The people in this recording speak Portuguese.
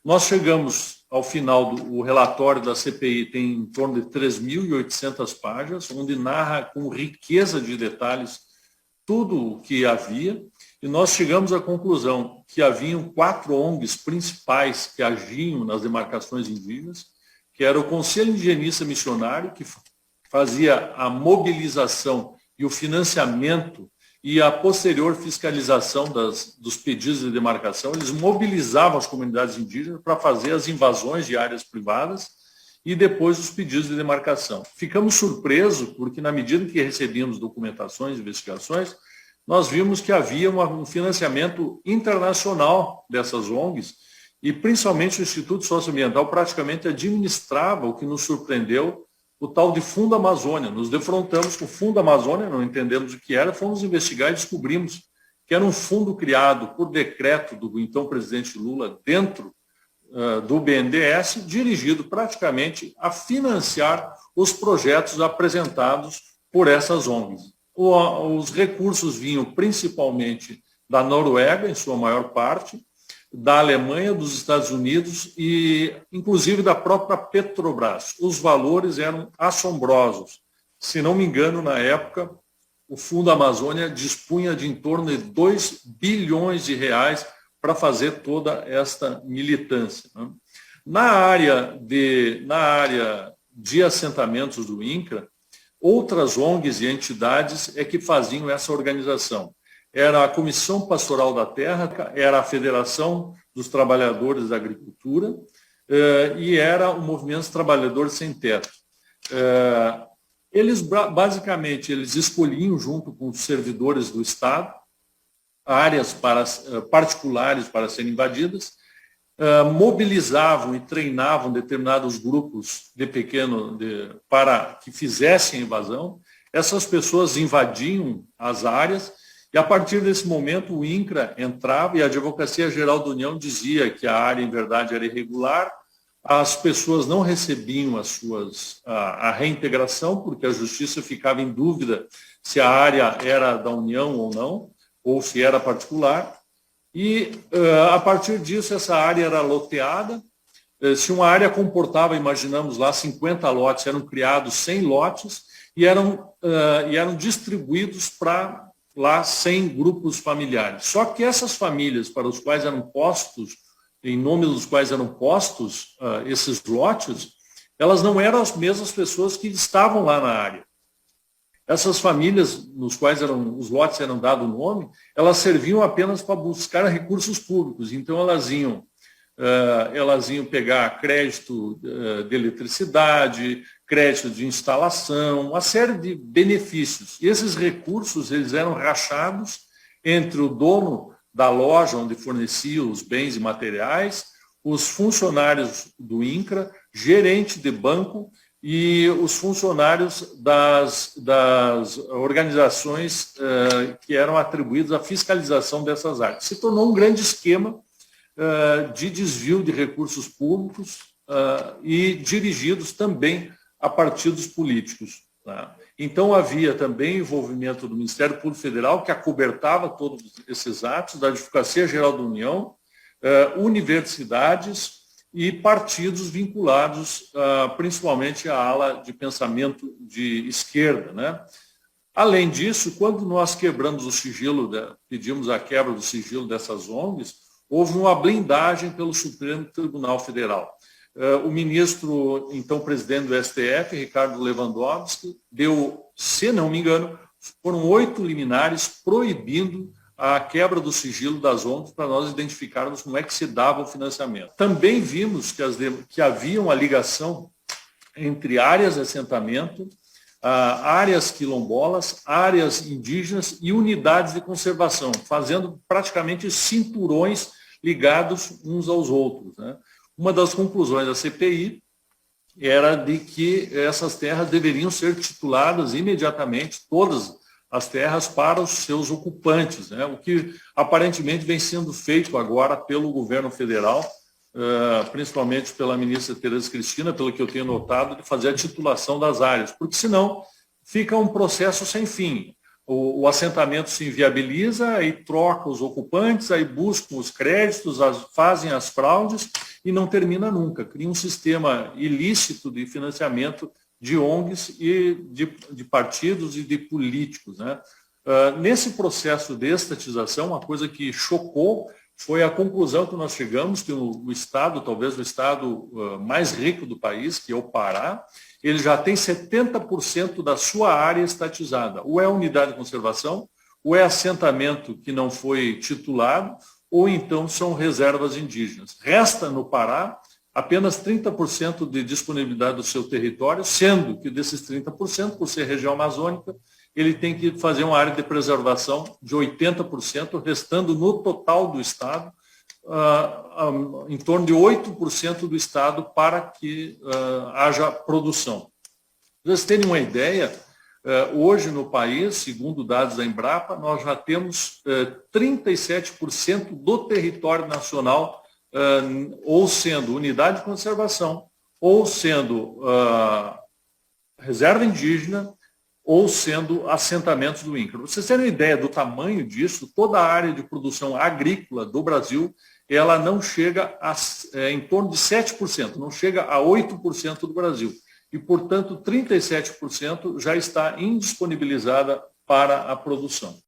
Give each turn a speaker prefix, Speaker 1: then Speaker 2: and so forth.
Speaker 1: Nós chegamos ao final do relatório da CPI, tem em torno de 3.800 páginas, onde narra com riqueza de detalhes tudo o que havia, e nós chegamos à conclusão que haviam 4 ONGs principais que agiam nas demarcações indígenas, que era o Conselho Indigenista Missionário, que fazia a mobilização e o financiamento e a posterior fiscalização dos pedidos de demarcação. Eles mobilizavam as comunidades indígenas para fazer as invasões de áreas privadas e depois os pedidos de demarcação. Ficamos surpresos porque, na medida que recebíamos documentações, investigações, nós vimos que havia um financiamento internacional dessas ONGs e, principalmente, o Instituto Socioambiental praticamente administrava, o que nos surpreendeu, o tal de Fundo Amazônia. Nos defrontamos com o Fundo Amazônia, não entendemos o que era, fomos investigar e descobrimos que era um fundo criado por decreto do então presidente Lula dentro do BNDES, dirigido praticamente a financiar os projetos apresentados por essas ONGs. Os recursos vinham principalmente da Noruega, em sua maior parte, da Alemanha, dos Estados Unidos e, inclusive, da própria Petrobras. Os valores eram assombrosos. Se não me engano, na época, o Fundo Amazônia dispunha de em torno de 2 bilhões de reais para fazer toda esta militância. Na área de assentamentos do INCRA, outras ONGs e entidades é que faziam essa organização. Era a Comissão Pastoral da Terra, era a Federação dos Trabalhadores da Agricultura e era o Movimento dos Trabalhadores Sem Teto. Eles, basicamente, eles escolhiam, junto com os servidores do Estado, áreas particulares para serem invadidas, mobilizavam e treinavam determinados grupos para que fizessem a invasão. Essas pessoas invadiam as áreas. E a partir desse momento o INCRA entrava e a Advocacia Geral da União dizia que a área em verdade era irregular, as pessoas não recebiam a reintegração, porque a Justiça ficava em dúvida se a área era da União ou não, ou se era particular, e a partir disso essa área era loteada. Se uma área comportava, imaginamos lá, 50 lotes, eram criados 100 lotes e eram distribuídos para lá 100 grupos familiares. Só que essas famílias para os quais eram postos, em nome dos quais eram postos esses lotes, elas não eram as mesmas pessoas que estavam lá na área. Essas famílias, nos quais os lotes eram dados nome, elas serviam apenas para buscar recursos públicos. Então, elas iam pegar crédito de eletricidade, crédito de instalação, uma série de benefícios. E esses recursos eles eram rachados entre o dono da loja onde fornecia os bens e materiais, os funcionários do INCRA, gerente de banco e os funcionários das organizações que eram atribuídos à fiscalização dessas áreas. Se tornou um grande esquema de desvio de recursos públicos e dirigidos também a partidos políticos. Tá? Então, havia também envolvimento do Ministério Público Federal, que acobertava todos esses atos, da Advocacia Geral da União, universidades e partidos vinculados principalmente à ala de pensamento de esquerda. Né? Além disso, quando nós quebramos o sigilo, pedimos a quebra do sigilo dessas ONGs, houve uma blindagem pelo Supremo Tribunal Federal. O ministro, então presidente do STF, Ricardo Lewandowski, deu, se não me engano, foram 8 liminares proibindo a quebra do sigilo das ONGs para nós identificarmos como é que se dava o financiamento. Também vimos que havia uma ligação entre áreas de assentamento, áreas quilombolas, áreas indígenas e unidades de conservação, fazendo praticamente cinturões ligados uns aos outros. Né? Uma das conclusões da CPI era de que essas terras deveriam ser tituladas imediatamente, todas as terras, para os seus ocupantes, né? O que aparentemente vem sendo feito agora pelo governo federal, principalmente pela ministra Tereza Cristina, pelo que eu tenho notado, de fazer a titulação das áreas, porque senão fica um processo sem fim. O assentamento se inviabiliza, aí troca os ocupantes, aí buscam os créditos, fazem as fraudes e não termina nunca. Cria um sistema ilícito de financiamento de ONGs e de partidos e de políticos, né? Nesse processo de estatização, uma coisa que chocou foi a conclusão que nós chegamos que o Estado, talvez o Estado mais rico do país, que é o Pará, ele já tem 70% da sua área estatizada. Ou é unidade de conservação, ou é assentamento que não foi titulado, ou então são reservas indígenas. Resta no Pará apenas 30% de disponibilidade do seu território, sendo que desses 30%, por ser região amazônica, ele tem que fazer uma área de preservação de 80%, restando no total do Estado, em torno de 8% do Estado para que haja produção. Para vocês terem uma ideia, hoje no país, segundo dados da Embrapa, nós já temos 37% do território nacional ou sendo unidade de conservação, ou sendo reserva indígena, ou sendo assentamentos do INCRA. Para vocês terem uma ideia do tamanho disso, toda a área de produção agrícola do Brasil, ela não chega em torno de 7%, não chega a 8% do Brasil. E, portanto, 37% já está indisponibilizada para a produção.